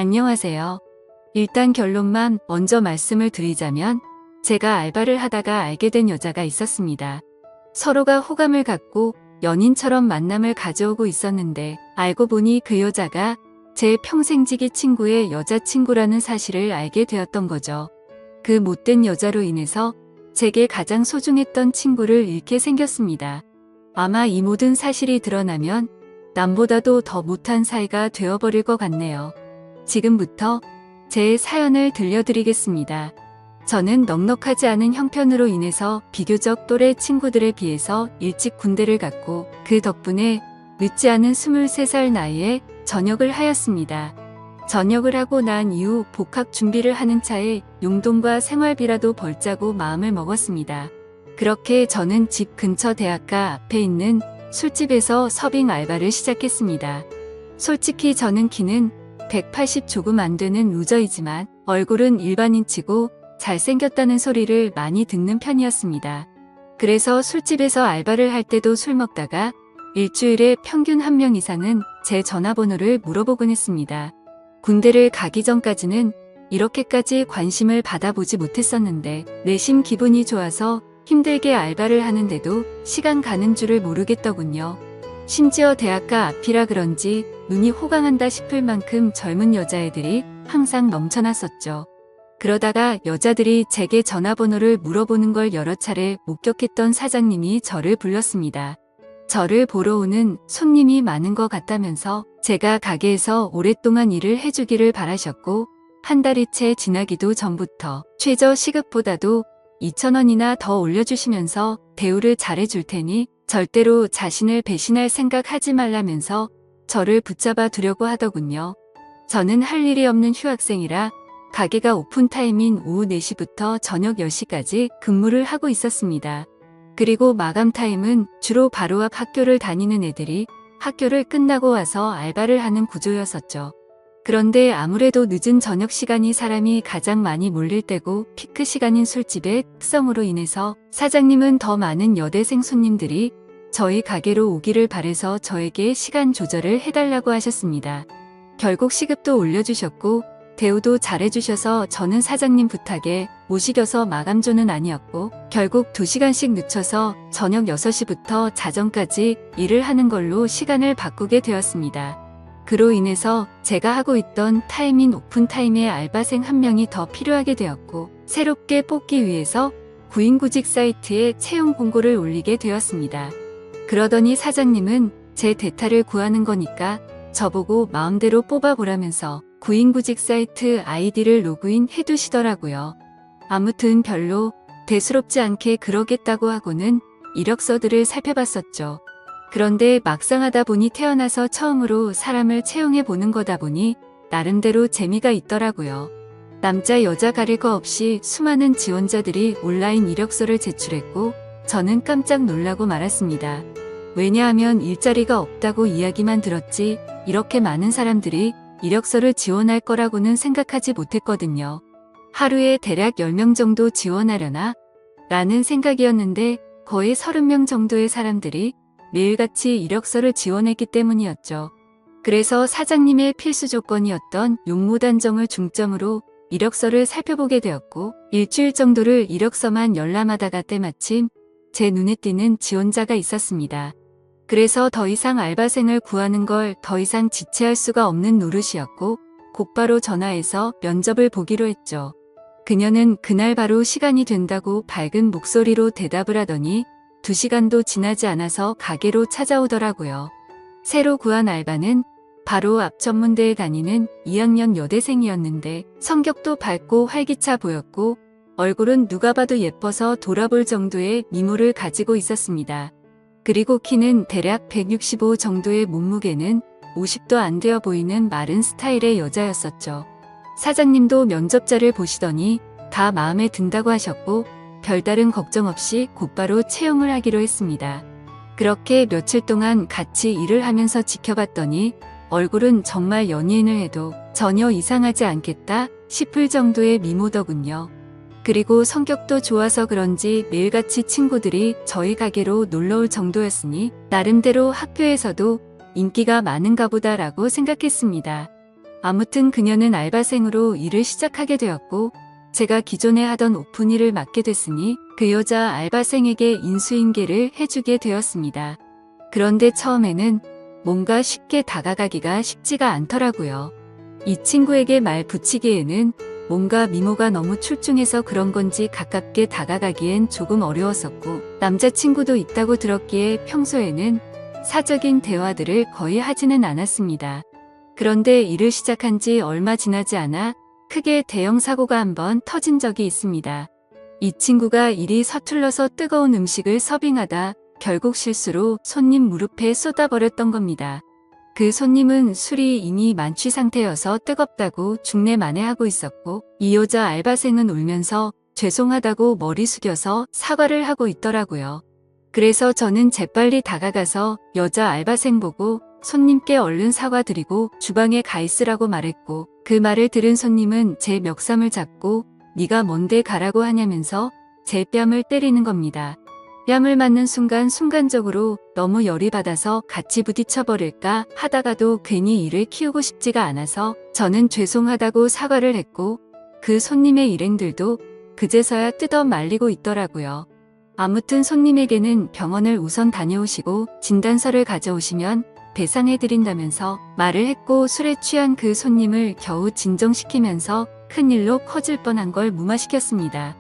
안녕하세요. 일단 결론만 먼저 말씀을 드리자면 제가 알바를 하다가 알게 된 여자가 있었습니다. 서로가 호감을 갖고 연인처럼 만남을 가져오고 있었는데 알고 보니 그 여자가 제 평생지기 친구의 여자친구라는 사실을 알게 되었던 거죠. 그 못된 여자로 인해서 제게 가장 소중했던 친구를 잃게 생겼습니다. 아마 이 모든 사실이 드러나면 남보다도 더 못한 사이가 되어버릴 것 같네요. 지금부터 제 사연을 들려드리겠습니다. 저는 넉넉하지 않은 형편으로 인해서 비교적 또래 친구들에 비해서 일찍 군대를 갔고 그 덕분에 늦지 않은 23살 나이에 전역을 하였습니다. 전역을 하고 난 이후 복학 준비를 하는 차에 용돈과 생활비라도 벌자고 마음을 먹었습니다. 그렇게 저는 집 근처 대학가 앞에 있는 술집에서 서빙 알바를 시작했습니다. 솔직히 저는 키는 180 조금 안 되는 루저이지만 얼굴은 일반인치고 잘생겼다는 소리를 많이 듣는 편이었습니다. 그래서 술집에서 알바를 할 때도 술 먹다가 일주일에 평균 1명 이상은 제 전화번호를 물어보곤 했습니다. 군대를 가기 전까지는 이렇게까지 관심을 받아보지 못했었는데 내심 기분이 좋아서 힘들게 알바를 하는데도 시간 가는 줄을 모르겠더군요. 심지어 대학가 앞이라 그런지 눈이 호강한다 싶을 만큼 젊은 여자애들이 항상 넘쳐났었죠. 그러다가 여자들이 제게 전화번호를 물어보는 걸 여러 차례 목격했던 사장님이 저를 불렀습니다. 저를 보러 오는 손님이 많은 것 같다면서 제가 가게에서 오랫동안 일을 해주기를 바라셨고 한 달이 채 지나기도 전부터 최저 시급보다도 2,000원이나 더 올려주시면서 대우를 잘해줄 테니 절대로 자신을 배신할 생각 하지 말라면서 저를 붙잡아 두려고 하더군요. 저는 할 일이 없는 휴학생이라 가게가 오픈타임인 오후 4시부터 저녁 10시까지 근무를 하고 있었습니다. 그리고 마감 타임은 주로 바로 앞 학교를 다니는 애들이 학교를 끝나고 와서 알바를 하는 구조였었죠. 그런데 아무래도 늦은 저녁 시간이 사람이 가장 많이 몰릴 때고 피크 시간인 술집의 특성으로 인해서 사장님은 더 많은 여대생 손님들이 저희 가게로 오기를 바래서 저에게 시간 조절을 해달라고 하셨습니다. 결국 시급도 올려주셨고 대우도 잘해주셔서 저는 사장님 부탁에 못 이겨서 마감조는 아니었고 결국 2시간씩 늦춰서 저녁 6시부터 자정까지 일을 하는 걸로 시간을 바꾸게 되었습니다. 그로 인해서 제가 하고 있던 타임인 오픈타임에 알바생 1명이 더 필요하게 되었고 새롭게 뽑기 위해서 구인구직 사이트에 채용 공고를 올리게 되었습니다. 그러더니 사장님은 제 대타를 구하는 거니까 저보고 마음대로 뽑아보라면서 구인구직 사이트 아이디를 로그인 해두시더라고요. 아무튼 별로 대수롭지 않게 그러겠다고 하고는 이력서들을 살펴봤었죠. 그런데 막상 하다 보니 태어나서 처음으로 사람을 채용해 보는 거다 보니 나름대로 재미가 있더라고요. 남자 여자 가릴 거 없이 수많은 지원자들이 온라인 이력서를 제출했고 저는 깜짝 놀라고 말았습니다. 왜냐하면 일자리가 없다고 이야기만 들었지 이렇게 많은 사람들이 이력서를 지원할 거라고는 생각하지 못했거든요. 하루에 대략 10명 정도 지원하려나? 라는 생각이었는데 거의 30명 정도의 사람들이 매일같이 이력서를 지원했기 때문이었죠. 그래서 사장님의 필수 조건이었던 용모 단정을 중점으로 이력서를 살펴보게 되었고 일주일 정도를 이력서만 열람하다가 때마침 제 눈에 띄는 지원자가 있었습니다. 그래서 더 이상 알바생을 구하는 걸 더 이상 지체할 수가 없는 노릇이었고 곧바로 전화해서 면접을 보기로 했죠. 그녀는 그날 바로 시간이 된다고 밝은 목소리로 대답을 하더니 2시간도 지나지 않아서 가게로 찾아오더라고요. 새로 구한 알바는 바로 앞 전문대에 다니는 2학년 여대생이었는데 성격도 밝고 활기차 보였고 얼굴은 누가 봐도 예뻐서 돌아볼 정도의 미모를 가지고 있었습니다. 그리고 키는 대략 165 정도의 몸무게는 50도 안 되어 보이는 마른 스타일의 여자였었죠. 사장님도 면접자를 보시더니 다 마음에 든다고 하셨고 별다른 걱정 없이 곧바로 채용을 하기로 했습니다. 그렇게 며칠 동안 같이 일을 하면서 지켜봤더니 얼굴은 정말 연예인을 해도 전혀 이상하지 않겠다 싶을 정도의 미모더군요. 그리고 성격도 좋아서 그런지 매일같이 친구들이 저희 가게로 놀러올 정도였으니 나름대로 학교에서도 인기가 많은가 보다라고 생각했습니다. 아무튼 그녀는 알바생으로 일을 시작하게 되었고 제가 기존에 하던 오픈 일을 맡게 됐으니 그 여자 알바생에게 인수인계를 해주게 되었습니다. 그런데 처음에는 뭔가 쉽게 다가가기가 쉽지가 않더라고요. 이 친구에게 말 붙이기에는 뭔가 미모가 너무 출중해서 그런 건지 가깝게 다가가기엔 조금 어려웠었고 남자친구도 있다고 들었기에 평소에는 사적인 대화들을 거의 하지는 않았습니다. 그런데 일을 시작한 지 얼마 지나지 않아 크게 대형 사고가 한번 터진 적이 있습니다. 이 친구가 일이 서툴러서 뜨거운 음식을 서빙하다 결국 실수로 손님 무릎에 쏟아버렸던 겁니다. 그 손님은 술이 이미 만취 상태여서 뜨겁다고 중내 만회하고 있었고 이 여자 알바생은 울면서 죄송하다고 머리 숙여서 사과를 하고 있더라고요. 그래서 저는 재빨리 다가가서 여자 알바생 보고 손님께 얼른 사과드리고 주방에 가 있으라고 말했고 그 말을 들은 손님은 제 멱살을 잡고 네가 뭔데 가라고 하냐면서 제 뺨을 때리는 겁니다. 뺨을 맞는 순간적으로 너무 열이 받아서 같이 부딪혀버릴까 하다가도 괜히 일을 키우고 싶지가 않아서 저는 죄송하다고 사과를 했고 그 손님의 일행들도 그제서야 뜯어 말리고 있더라고요. 아무튼 손님에게는 병원을 우선 다녀오시고 진단서를 가져오시면 배상해드린다면서 말을 했고 술에 취한 그 손님을 겨우 진정시키면서 큰일로 커질 뻔한 걸 무마시켰습니다.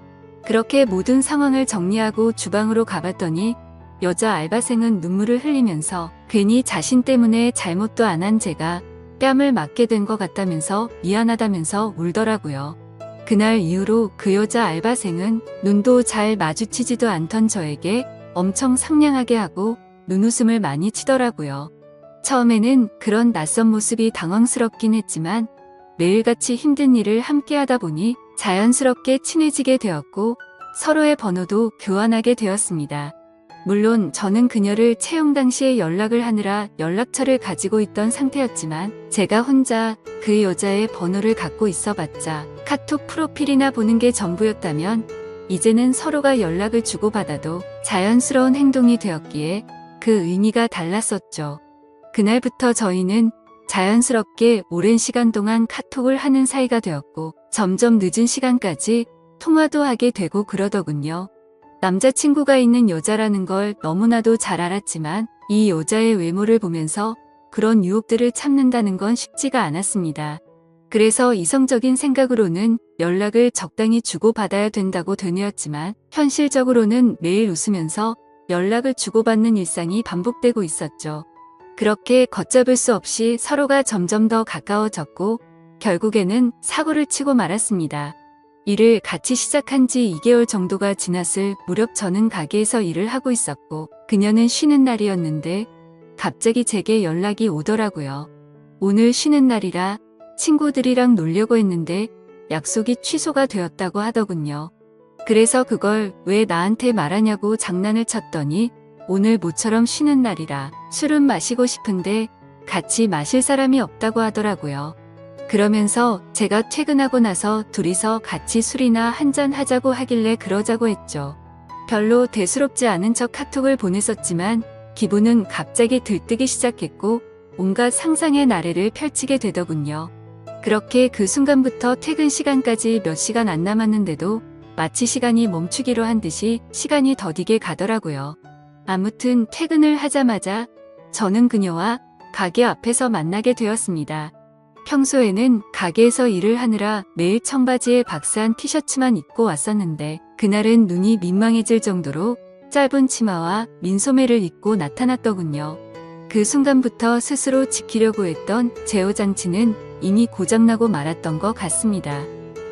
그렇게 모든 상황을 정리하고 주방으로 가봤더니 여자 알바생은 눈물을 흘리면서 괜히 자신 때문에 잘못도 안 한 제가 뺨을 맞게 된 것 같다면서 미안하다면서 울더라고요. 그날 이후로 그 여자 알바생은 눈도 잘 마주치지도 않던 저에게 엄청 상냥하게 하고 눈웃음을 많이 치더라고요. 처음에는 그런 낯선 모습이 당황스럽긴 했지만 매일같이 힘든 일을 함께 하다 보니 자연스럽게 친해지게 되었고 서로의 번호도 교환하게 되었습니다. 물론 저는 그녀를 채용 당시에 연락을 하느라 연락처를 가지고 있던 상태였지만 제가 혼자 그 여자의 번호를 갖고 있어봤자 카톡 프로필이나 보는 게 전부였다면 이제는 서로가 연락을 주고받아도 자연스러운 행동이 되었기에 그 의미가 달랐었죠. 그날부터 저희는 자연스럽게 오랜 시간 동안 카톡을 하는 사이가 되었고 점점 늦은 시간까지 통화도 하게 되고 그러더군요. 남자친구가 있는 여자라는 걸 너무나도 잘 알았지만 이 여자의 외모를 보면서 그런 유혹들을 참는다는 건 쉽지가 않았습니다. 그래서 이성적인 생각으로는 연락을 적당히 주고받아야 된다고 되뇌었지만 현실적으로는 매일 웃으면서 연락을 주고받는 일상이 반복되고 있었죠. 그렇게 걷잡을 수 없이 서로가 점점 더 가까워졌고 결국에는 사고를 치고 말았습니다. 일을 같이 시작한 지 2개월 정도가 지났을 무렵 저는 가게에서 일을 하고 있었고 그녀는 쉬는 날이었는데 갑자기 제게 연락이 오더라고요. 오늘 쉬는 날이라 친구들이랑 놀려고 했는데 약속이 취소가 되었다고 하더군요. 그래서 그걸 왜 나한테 말하냐고 장난을 쳤더니 오늘 모처럼 쉬는 날이라 술은 마시고 싶은데 같이 마실 사람이 없다고 하더라고요. 그러면서 제가 퇴근하고 나서 둘이서 같이 술이나 한잔 하자고 하길래 그러자고 했죠. 별로 대수롭지 않은 척 카톡을 보냈었지만 기분은 갑자기 들뜨기 시작했고 온갖 상상의 나래를 펼치게 되더군요. 그렇게 그 순간부터 퇴근 시간까지 몇 시간 안 남았는데도 마치 시간이 멈추기로 한 듯이 시간이 더디게 가더라고요. 아무튼 퇴근을 하자마자 저는 그녀와 가게 앞에서 만나게 되었습니다. 평소에는 가게에서 일을 하느라 매일 청바지에 박스한 티셔츠만 입고 왔었는데 그날은 눈이 민망해질 정도로 짧은 치마와 민소매를 입고 나타났더군요. 그 순간부터 스스로 지키려고 했던 제어 장치는 이미 고장나고 말았던 것 같습니다.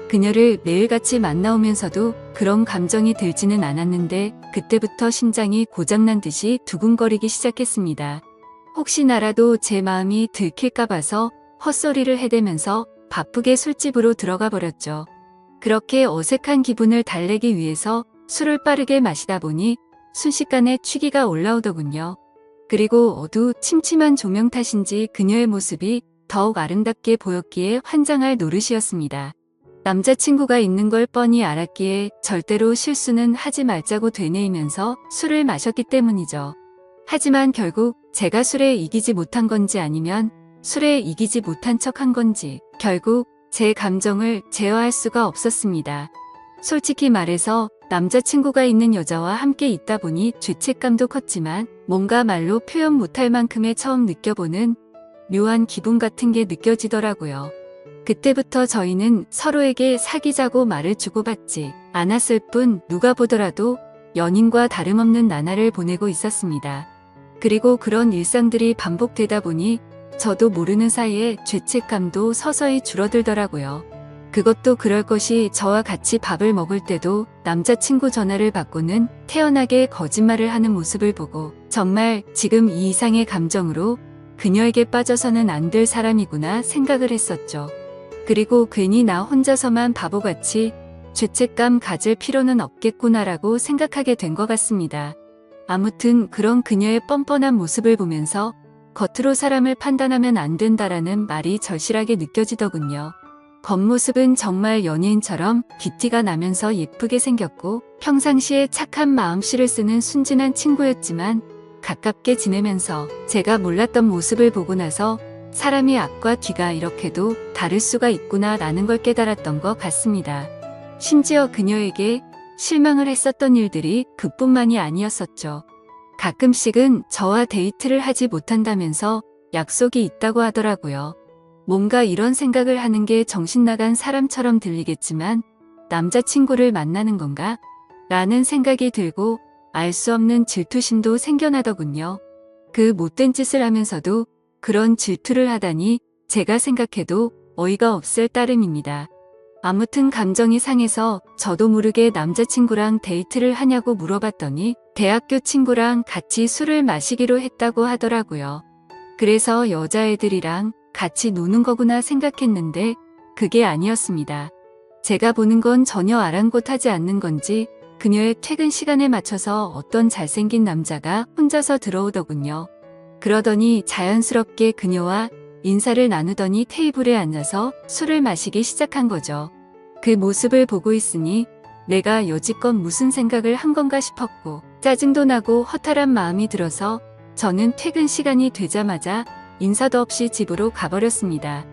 그녀를 매일같이 만나오면서도 그런 감정이 들지는 않았는데 그때부터 심장이 고장난 듯이 두근거리기 시작했습니다. 혹시나라도 제 마음이 들킬까 봐서 헛소리를 해대면서 바쁘게 술집으로 들어가 버렸죠. 그렇게 어색한 기분을 달래기 위해서 술을 빠르게 마시다 보니 순식간에 취기가 올라오더군요. 그리고 침침한 조명 탓인지 그녀의 모습이 더욱 아름답게 보였기에 환장할 노릇이었습니다. 남자친구가 있는 걸 뻔히 알았기에 절대로 실수는 하지 말자고 되뇌이면서 술을 마셨기 때문이죠. 하지만 결국 제가 술에 이기지 못한 건지 아니면 술에 이기지 못한 척 한 건지 결국 제 감정을 제어할 수가 없었습니다. 솔직히 말해서 남자친구가 있는 여자와 함께 있다 보니 죄책감도 컸지만 뭔가 말로 표현 못할 만큼의 처음 느껴보는 묘한 기분 같은 게 느껴지더라고요. 그때부터 저희는 서로에게 사귀자고 말을 주고받지 않았을 뿐 누가 보더라도 연인과 다름없는 나날을 보내고 있었습니다. 그리고 그런 일상들이 반복되다 보니 저도 모르는 사이에 죄책감도 서서히 줄어들더라고요. 그것도 그럴 것이 저와 같이 밥을 먹을 때도 남자친구 전화를 받고는 태연하게 거짓말을 하는 모습을 보고 정말 지금 이 이상의 감정으로 그녀에게 빠져서는 안 될 사람이구나 생각을 했었죠. 그리고 괜히 나 혼자서만 바보같이 죄책감 가질 필요는 없겠구나라고 생각하게 된 것 같습니다. 아무튼 그런 그녀의 뻔뻔한 모습을 보면서 겉으로 사람을 판단하면 안 된다라는 말이 절실하게 느껴지더군요. 겉모습은 정말 연예인처럼 귀티가 나면서 예쁘게 생겼고 평상시에 착한 마음씨를 쓰는 순진한 친구였지만 가깝게 지내면서 제가 몰랐던 모습을 보고 나서 사람이 앞과 뒤가 이렇게도 다를 수가 있구나 라는 걸 깨달았던 것 같습니다. 심지어 그녀에게 실망을 했었던 일들이 그뿐만이 아니었었죠. 가끔씩은 저와 데이트를 하지 못한다면서 약속이 있다고 하더라고요. 뭔가 이런 생각을 하는 게 정신나간 사람처럼 들리겠지만 남자친구를 만나는 건가? 라는 생각이 들고 알 수 없는 질투심도 생겨나더군요. 그 못된 짓을 하면서도 그런 질투를 하다니 제가 생각해도 어이가 없을 따름입니다. 아무튼 감정이 상해서 저도 모르게 남자친구랑 데이트를 하냐고 물어봤더니 대학교 친구랑 같이 술을 마시기로 했다고 하더라고요. 그래서 여자애들이랑 같이 노는 거구나 생각했는데 그게 아니었습니다. 제가 보는 건 전혀 아랑곳하지 않는 건지 그녀의 퇴근 시간에 맞춰서 어떤 잘생긴 남자가 혼자서 들어오더군요. 그러더니 자연스럽게 그녀와 인사를 나누더니 테이블에 앉아서 술을 마시기 시작한 거죠. 그 모습을 보고 있으니 내가 여지껏 무슨 생각을 한 건가 싶었고 짜증도 나고 허탈한 마음이 들어서 저는 퇴근 시간이 되자마자 인사도 없이 집으로 가버렸습니다.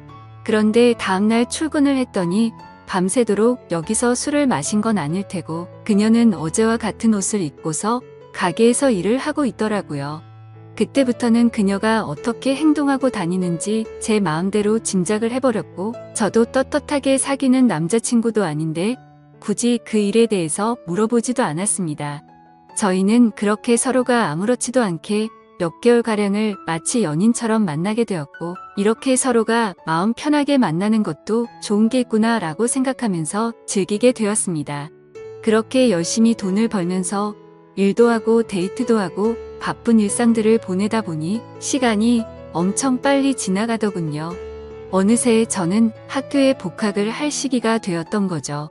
그런데 다음날 출근을 했더니 밤새도록 여기서 술을 마신 건 아닐 테고 그녀는 어제와 같은 옷을 입고서 가게에서 일을 하고 있더라고요. 그때부터는 그녀가 어떻게 행동하고 다니는지 제 마음대로 짐작을 해버렸고 저도 떳떳하게 사귀는 남자친구도 아닌데 굳이 그 일에 대해서 물어보지도 않았습니다. 저희는 그렇게 서로가 아무렇지도 않게 몇 개월가량을 마치 연인처럼 만나게 되었고 이렇게 서로가 마음 편하게 만나는 것도 좋은 게 있구나 라고 생각하면서 즐기게 되었습니다. 그렇게 열심히 돈을 벌면서 일도 하고 데이트도 하고 바쁜 일상들을 보내다 보니 시간이 엄청 빨리 지나가더군요. 어느새 저는 학교에 복학을 할 시기가 되었던 거죠.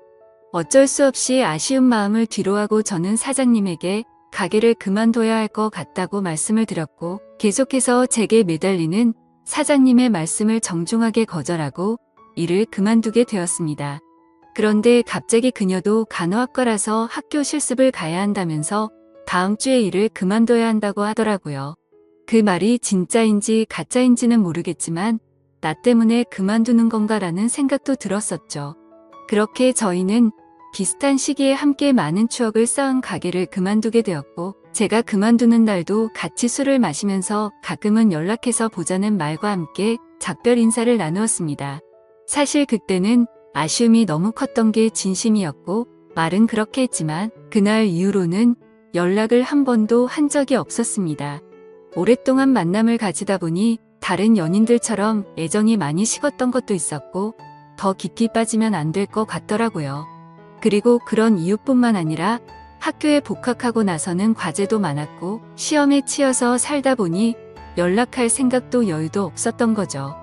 어쩔 수 없이 아쉬운 마음을 뒤로하고 저는 사장님에게 가게를 그만둬야 할 것 같다고 말씀을 드렸고 계속해서 제게 매달리는 사장님의 말씀을 정중하게 거절하고 일을 그만두게 되었습니다. 그런데 갑자기 그녀도 간호학과라서 학교 실습을 가야 한다면서 다음 주에 일을 그만둬야 한다고 하더라고요. 그 말이 진짜인지 가짜인지는 모르겠지만 나 때문에 그만두는 건가라는 생각도 들었었죠. 그렇게 저희는 비슷한 시기에 함께 많은 추억을 쌓은 가게를 그만두게 되었고 제가 그만두는 날도 같이 술을 마시면서 가끔은 연락해서 보자는 말과 함께 작별 인사를 나누었습니다. 사실 그때는 아쉬움이 너무 컸던 게 진심이었고 말은 그렇게 했지만 그날 이후로는 연락을 한 번도 한 적이 없었습니다. 오랫동안 만남을 가지다 보니 다른 연인들처럼 애정이 많이 식었던 것도 있었고 더 깊이 빠지면 안 될 것 같더라고요. 그리고 그런 이유뿐만 아니라 학교에 복학하고 나서는 과제도 많았고 시험에 치여서 살다 보니 연락할 생각도 여유도 없었던 거죠.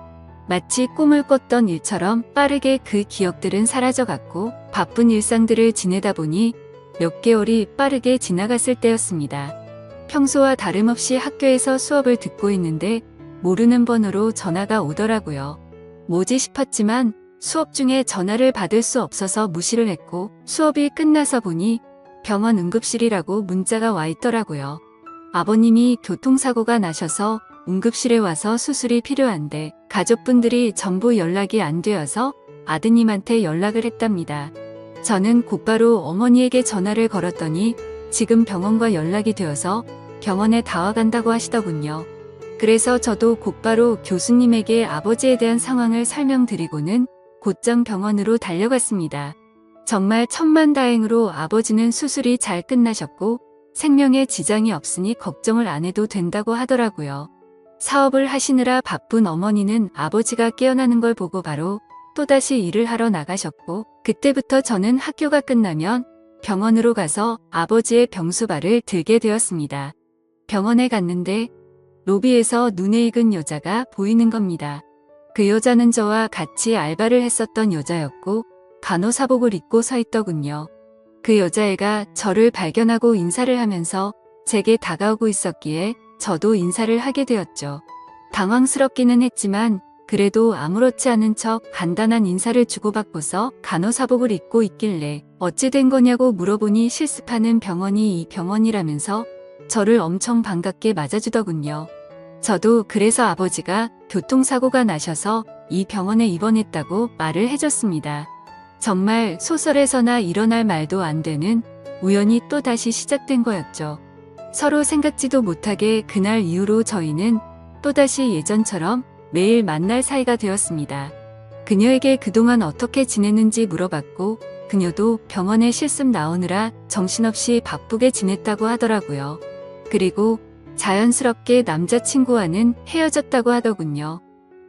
마치 꿈을 꿨던 일처럼 빠르게 그 기억들은 사라져갔고 바쁜 일상들을 지내다 보니 몇 개월이 빠르게 지나갔을 때였습니다. 평소와 다름없이 학교에서 수업을 듣고 있는데 모르는 번호로 전화가 오더라고요. 뭐지 싶었지만 수업 중에 전화를 받을 수 없어서 무시를 했고 수업이 끝나서 보니 병원 응급실이라고 문자가 와 있더라고요. 아버님이 교통사고가 나셔서 응급실에 와서 수술이 필요한데 가족분들이 전부 연락이 안 되어서 아드님한테 연락을 했답니다. 저는 곧바로 어머니에게 전화를 걸었더니 지금 병원과 연락이 되어서 병원에 다 와간다고 하시더군요. 그래서 저도 곧바로 교수님에게 아버지에 대한 상황을 설명드리고는 곧장 병원으로 달려갔습니다. 정말 천만다행으로 아버지는 수술이 잘 끝나셨고 생명에 지장이 없으니 걱정을 안 해도 된다고 하더라고요. 사업을 하시느라 바쁜 어머니는 아버지가 깨어나는 걸 보고 바로 또다시 일을 하러 나가셨고 그때부터 저는 학교가 끝나면 병원으로 가서 아버지의 병수발을 들게 되었습니다. 병원에 갔는데 로비에서 눈에 익은 여자가 보이는 겁니다. 그 여자는 저와 같이 알바를 했었던 여자였고 간호사복을 입고 서 있더군요. 그 여자애가 저를 발견하고 인사를 하면서 제게 다가오고 있었기에 저도 인사를 하게 되었죠. 당황스럽기는 했지만 그래도 아무렇지 않은 척 간단한 인사를 주고받고서 간호사복을 입고 있길래 어찌 된 거냐고 물어보니 실습하는 병원이 이 병원이라면서 저를 엄청 반갑게 맞아주더군요. 저도 그래서 아버지가 교통사고가 나셔서 이 병원에 입원했다고 말을 해줬습니다. 정말 소설에서나 일어날 말도 안 되는 우연이 또다시 시작된 거였죠. 서로 생각지도 못하게 그날 이후로 저희는 또다시 예전처럼 매일 만날 사이가 되었습니다. 그녀에게 그동안 어떻게 지냈는지 물어봤고 그녀도 병원에 실습 나오느라 정신없이 바쁘게 지냈다고 하더라고요. 그리고 자연스럽게 남자친구와는 헤어졌다고 하더군요.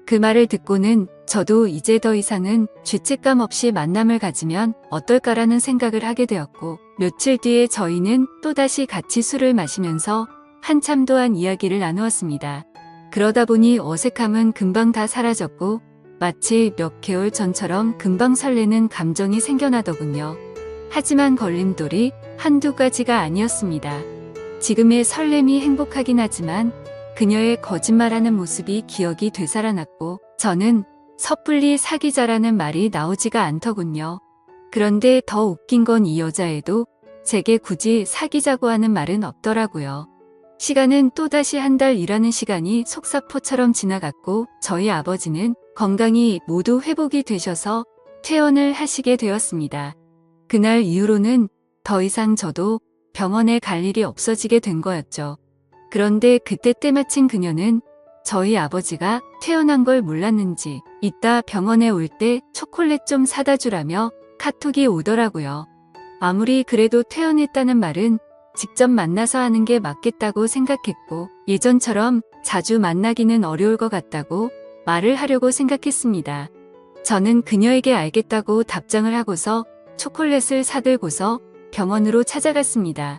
그 말을 듣고는 저도 이제 더 이상은 죄책감 없이 만남을 가지면 어떨까라는 생각을 하게 되었고 며칠 뒤에 저희는 또다시 같이 술을 마시면서 한참 동안 이야기를 나누었습니다. 그러다 보니 어색함은 금방 다 사라졌고 마치 몇 개월 전처럼 금방 설레는 감정이 생겨나더군요. 하지만 걸림돌이 한두 가지가 아니었습니다. 지금의 설렘이 행복하긴 하지만 그녀의 거짓말하는 모습이 기억이 되살아났고 저는 섣불리 사귀자라는 말이 나오지가 않더군요. 그런데 더 웃긴 건 이 여자애도 제게 굳이 사귀자고 하는 말은 없더라고요. 시간은 또다시 한 달 일하는 시간이 속사포처럼 지나갔고 저희 아버지는 건강이 모두 회복이 되셔서 퇴원을 하시게 되었습니다. 그날 이후로는 더 이상 저도 병원에 갈 일이 없어지게 된 거였죠. 그런데 그때 때마침 그녀는 저희 아버지가 퇴원한 걸 몰랐는지 이따 병원에 올 때 초콜릿 좀 사다 주라며 카톡이 오더라고요. 아무리 그래도 퇴원했다는 말은 직접 만나서 하는 게 맞겠다고 생각했고 예전처럼 자주 만나기는 어려울 것 같다고 말을 하려고 생각했습니다. 저는 그녀에게 알겠다고 답장을 하고서 초콜릿을 사들고서 병원으로 찾아갔습니다.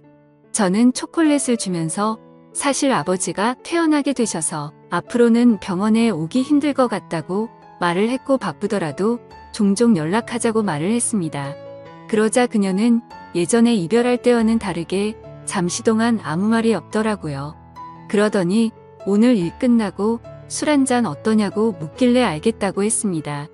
저는 초콜릿을 주면서 사실 아버지가 퇴원하게 되셔서 앞으로는 병원에 오기 힘들 것 같다고 말을 했고 바쁘더라도 종종 연락하자고 말을 했습니다. 그러자 그녀는 예전에 이별할 때와는 다르게 잠시 동안 아무 말이 없더라고요. 그러더니 오늘 일 끝나고 술 한잔 어떠냐고 묻길래 알겠다고 했습니다.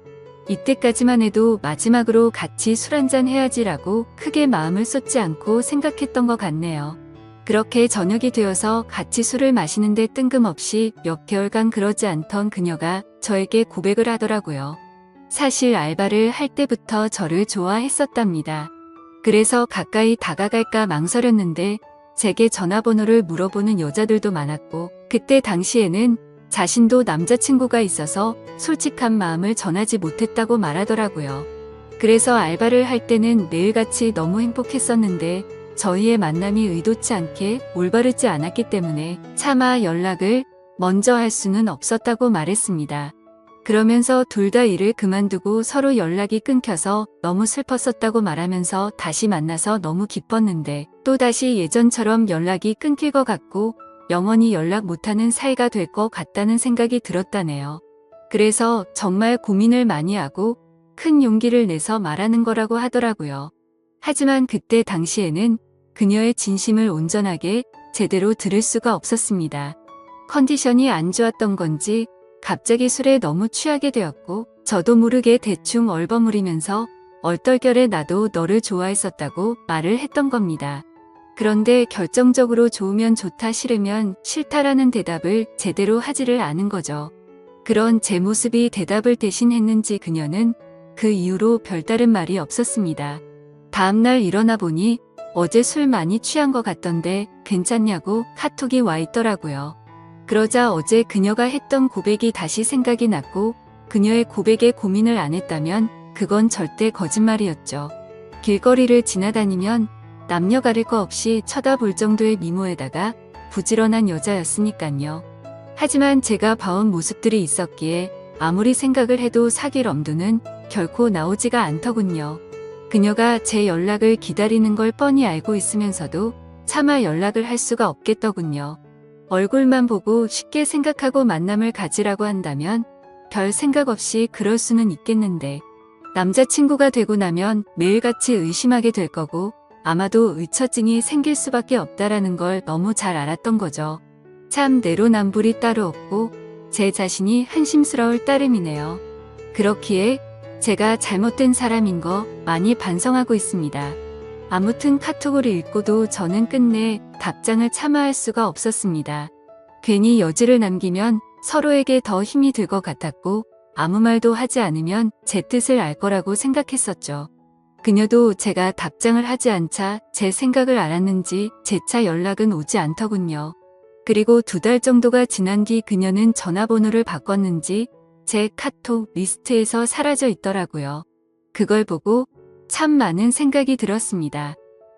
이때까지만 해도 마지막으로 같이 술 한잔 해야지라고 크게 마음을 쏟지 않고 생각했던 것 같네요. 그렇게 저녁이 되어서 같이 술을 마시는데 뜬금없이 몇 개월간 그러지 않던 그녀가 저에게 고백을 하더라고요. 사실 알바를 할 때부터 저를 좋아했었답니다. 그래서 가까이 다가갈까 망설였는데 제게 전화번호를 물어보는 여자들도 많았고 그때 당시에는 자신도 남자친구가 있어서 솔직한 마음을 전하지 못했다고 말하더라고요. 그래서 알바를 할 때는 매일같이 너무 행복했었는데 저희의 만남이 의도치 않게 올바르지 않았기 때문에 차마 연락을 먼저 할 수는 없었다고 말했습니다. 그러면서 둘 다 일을 그만두고 서로 연락이 끊겨서 너무 슬펐었다고 말하면서 다시 만나서 너무 기뻤는데 또다시 예전처럼 연락이 끊길 것 같고 영원히 연락 못하는 사이가 될 것 같다는 생각이 들었다네요. 그래서 정말 고민을 많이 하고 큰 용기를 내서 말하는 거라고 하더라고요. 하지만 그때 당시에는 그녀의 진심을 온전하게 제대로 들을 수가 없었습니다. 컨디션이 안 좋았던 건지 갑자기 술에 너무 취하게 되었고 저도 모르게 대충 얼버무리면서 얼떨결에 나도 너를 좋아했었다고 말을 했던 겁니다. 그런데 결정적으로 좋으면 좋다, 싫으면 싫다라는 대답을 제대로 하지를 않은 거죠. 그런 제 모습이 대답을 대신했는지 그녀는 그 이후로 별다른 말이 없었습니다. 다음날 일어나 보니 어제 술 많이 취한 것 같던데 괜찮냐고 카톡이 와 있더라고요. 그러자 어제 그녀가 했던 고백이 다시 생각이 났고 그녀의 고백에 고민을 안 했다면 그건 절대 거짓말이었죠. 길거리를 지나다니면 남녀 가릴 거 없이 쳐다볼 정도의 미모에다가 부지런한 여자였으니깐요. 하지만 제가 봐온 모습들이 있었기에 아무리 생각을 해도 사귈 엄두는 결코 나오지가 않더군요. 그녀가 제 연락을 기다리는 걸 뻔히 알고 있으면서도 차마 연락을 할 수가 없겠더군요. 얼굴만 보고 쉽게 생각하고 만남을 가지라고 한다면 별 생각 없이 그럴 수는 있겠는데 남자친구가 되고 나면 매일같이 의심하게 될 거고 아마도 의처증이 생길 수밖에 없다라는 걸 너무 잘 알았던 거죠. 참 내로남불이 따로 없고 제 자신이 한심스러울 따름이네요. 그렇기에 제가 잘못된 사람인 거 많이 반성하고 있습니다. 아무튼 카톡을 읽고도 저는 끝내 답장을 차마 할 수가 없었습니다. 괜히 여지를 남기면 서로에게 더 힘이 들 것 같았고 아무 말도 하지 않으면 제 뜻을 알 거라고 생각했었죠. 그녀도 제가 답장을 하지 않자 제 생각을 알았는지 재차 연락은 오지 않더군요. 그리고 2달 정도가 지난 뒤 그녀는 전화번호를 바꿨는지 제 카톡 리스트에서 사라져 있더라고요. 그걸 보고 참 많은 생각이 들었습니다.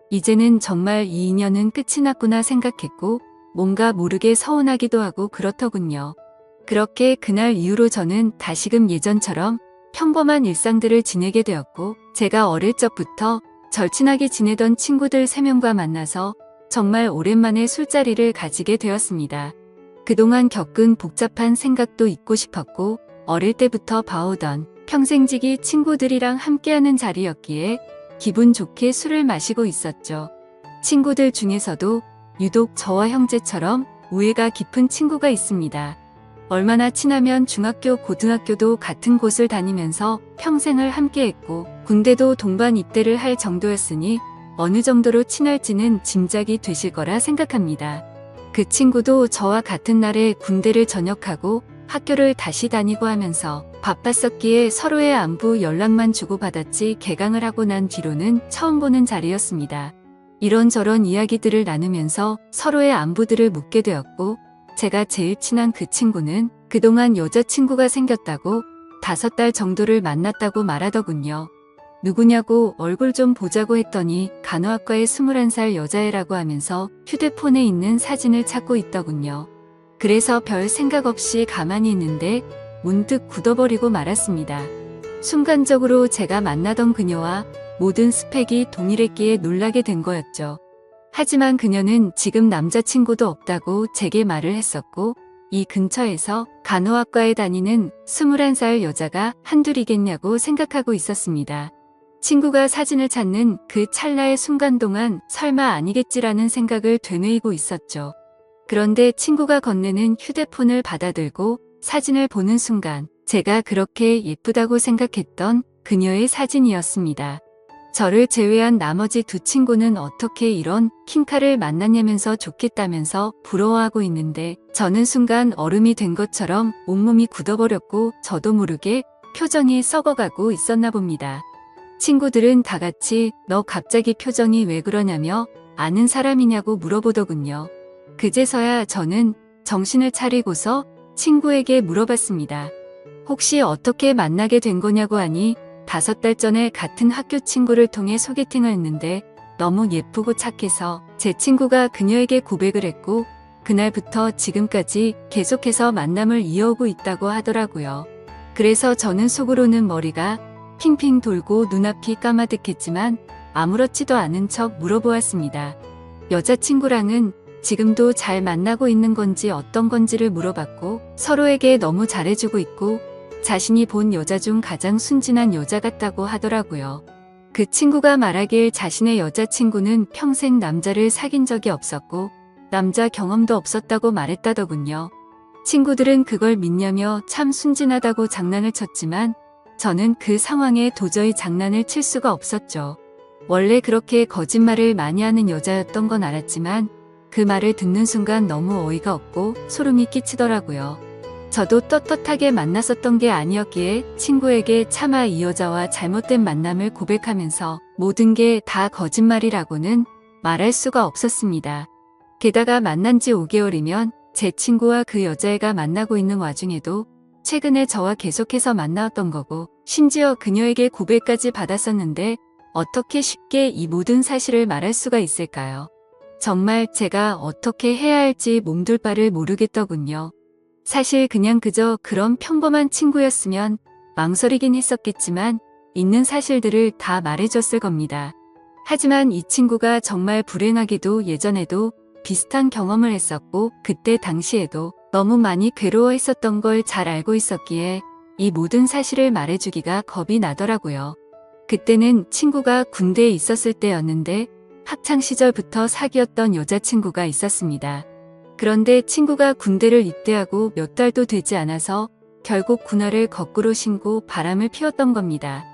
이제는 정말 이 인연은 끝이 났구나 생각했고 뭔가 모르게 서운하기도 하고 그렇더군요. 그렇게 그날 이후로 저는 다시금 예전처럼 평범한 일상들을 지내게 되었고 제가 어릴 적부터 절친하게 지내던 친구들 3명과 만나서 정말 오랜만에 술자리를 가지게 되었습니다. 그동안 겪은 복잡한 생각도 잊고 싶었고 어릴 때부터 봐오던 평생지기 친구들이랑 함께하는 자리였기에 기분 좋게 술을 마시고 있었죠. 친구들 중에서도 유독 저와 형제처럼 우애가 깊은 친구가 있습니다. 얼마나 친하면 중학교, 고등학교도 같은 곳을 다니면서 평생을 함께했고 군대도 동반 입대를 할 정도였으니 어느 정도로 친할지는 짐작이 되실 거라 생각합니다. 그 친구도 저와 같은 날에 군대를 전역하고 학교를 다시 다니고 하면서 바빴었기에 서로의 안부 연락만 주고받았지 개강을 하고 난 뒤로는 처음 보는 자리였습니다. 이런저런 이야기들을 나누면서 서로의 안부들을 묻게 되었고 제가 제일 친한 그 친구는 그동안 여자친구가 생겼다고 5달 정도를 만났다고 말하더군요. 누구냐고 얼굴 좀 보자고 했더니 간호학과의 21살 여자애라고 하면서 휴대폰에 있는 사진을 찾고 있더군요. 그래서 별 생각 없이 가만히 있는데 문득 굳어버리고 말았습니다. 순간적으로 제가 만나던 그녀와 모든 스펙이 동일했기에 놀라게 된 거였죠. 하지만 그녀는 지금 남자친구도 없다고 제게 말을 했었고 이 근처에서 간호학과에 다니는 21살 여자가 한둘이겠냐고 생각하고 있었습니다. 친구가 사진을 찾는 그 찰나의 순간 동안 설마 아니겠지라는 생각을 되뇌이고 있었죠. 그런데 친구가 건네는 휴대폰을 받아들고 사진을 보는 순간 제가 그렇게 예쁘다고 생각했던 그녀의 사진이었습니다. 저를 제외한 나머지 2 친구는 어떻게 이런 킹카를 만났냐면서 좋겠다면서 부러워하고 있는데 저는 순간 얼음이 된 것처럼 온몸이 굳어버렸고 저도 모르게 표정이 썩어가고 있었나 봅니다. 친구들은 다 같이 너 갑자기 표정이 왜 그러냐며 아는 사람이냐고 물어보더군요. 그제서야 저는 정신을 차리고서 친구에게 물어봤습니다. 혹시 어떻게 만나게 된 거냐고 하니 5달 전에 같은 학교 친구를 통해 소개팅을 했는데 너무 예쁘고 착해서 제 친구가 그녀에게 고백을 했고 그날부터 지금까지 계속해서 만남을 이어오고 있다고 하더라고요. 그래서 저는 속으로는 머리가 핑핑 돌고 눈앞이 까마득했지만 아무렇지도 않은 척 물어보았습니다. 여자친구랑은 지금도 잘 만나고 있는 건지 어떤 건지를 물어봤고 서로에게 너무 잘해주고 있고 자신이 본 여자 중 가장 순진한 여자 같다고 하더라고요. 그 친구가 말하길 자신의 여자친구는 평생 남자를 사귄 적이 없었고 남자 경험도 없었다고 말했다더군요. 친구들은 그걸 믿냐며 참 순진하다고 장난을 쳤지만 저는 그 상황에 도저히 장난을 칠 수가 없었죠. 원래 그렇게 거짓말을 많이 하는 여자였던 건 알았지만 그 말을 듣는 순간 너무 어이가 없고 소름이 끼치더라고요. 저도 떳떳하게 만났었던 게 아니었기에 친구에게 차마 이 여자와 잘못된 만남을 고백하면서 모든 게 다 거짓말이라고는 말할 수가 없었습니다. 게다가 만난 지 5개월이면 제 친구와 그 여자애가 만나고 있는 와중에도 최근에 저와 계속해서 만나왔던 거고 심지어 그녀에게 고백까지 받았었는데 어떻게 쉽게 이 모든 사실을 말할 수가 있을까요? 정말 제가 어떻게 해야 할지 몸둘 바를 모르겠더군요. 사실 그냥 그저 그런 평범한 친구였으면 망설이긴 했었겠지만 있는 사실들을 다 말해줬을 겁니다. 하지만 이 친구가 정말 불행하게도 예전에도 비슷한 경험을 했었고 그때 당시에도 너무 많이 괴로워했었던 걸 잘 알고 있었기에 이 모든 사실을 말해주기가 겁이 나더라고요. 그때는 친구가 군대에 있었을 때였는데 학창시절부터 사귀었던 여자친구가 있었습니다. 그런데 친구가 군대를 입대하고 몇 달도 되지 않아서 결국 군화를 거꾸로 신고 바람을 피웠던 겁니다.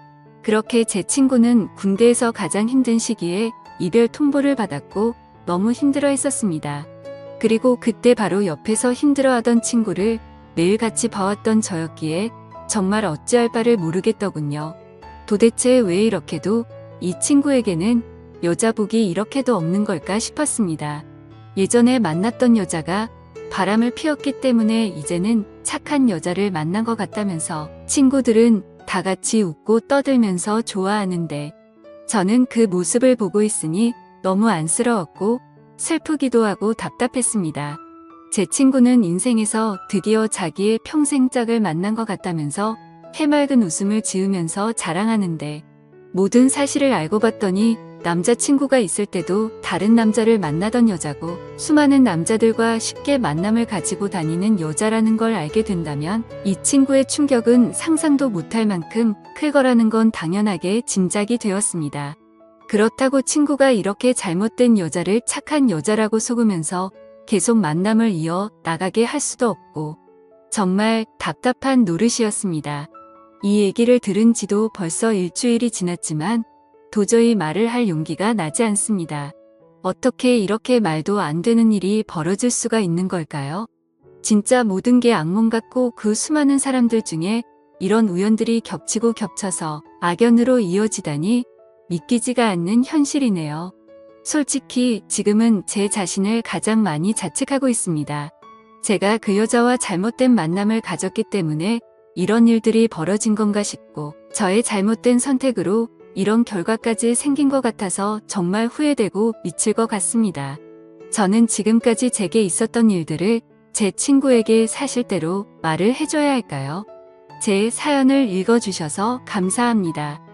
그렇게 제 친구는 군대에서 가장 힘든 시기에 이별 통보를 받았고 너무 힘들어 했었습니다. 그리고 그때 바로 옆에서 힘들어하던 친구를 매일 같이 봐왔던 저였기에 정말 어찌할 바를 모르겠더군요. 도대체 왜 이렇게도 이 친구에게는 여자복이 이렇게도 없는 걸까 싶었습니다. 예전에 만났던 여자가 바람을 피웠기 때문에 이제는 착한 여자를 만난 것 같다면서 친구들은 다 같이 웃고 떠들면서 좋아하는데 저는 그 모습을 보고 있으니 너무 안쓰러웠고 슬프기도 하고 답답했습니다. 제 친구는 인생에서 드디어 자기의 평생 짝을 만난 것 같다면서 해맑은 웃음을 지으면서 자랑하는데 모든 사실을 알고 봤더니 남자친구가 있을 때도 다른 남자를 만나던 여자고 수많은 남자들과 쉽게 만남을 가지고 다니는 여자라는 걸 알게 된다면 이 친구의 충격은 상상도 못할 만큼 클 거라는 건 당연하게 짐작이 되었습니다. 그렇다고 친구가 이렇게 잘못된 여자를 착한 여자라고 속으면서 계속 만남을 이어 나가게 할 수도 없고 정말 답답한 노릇이었습니다. 이 얘기를 들은 지도 벌써 일주일이 지났지만 도저히 말을 할 용기가 나지 않습니다. 어떻게 이렇게 말도 안 되는 일이 벌어질 수가 있는 걸까요? 진짜 모든 게 악몽 같고 그 수많은 사람들 중에 이런 우연들이 겹치고 겹쳐서 악연으로 이어지다니 믿기지가 않는 현실이네요. 솔직히 지금은 제 자신을 가장 많이 자책하고 있습니다. 제가 그 여자와 잘못된 만남을 가졌기 때문에 이런 일들이 벌어진 건가 싶고 저의 잘못된 선택으로 이런 결과까지 생긴 것 같아서 정말 후회되고 미칠 것 같습니다. 저는 지금까지 제게 있었던 일들을 제 친구에게 사실대로 말을 해줘야 할까요? 제 사연을 읽어주셔서 감사합니다.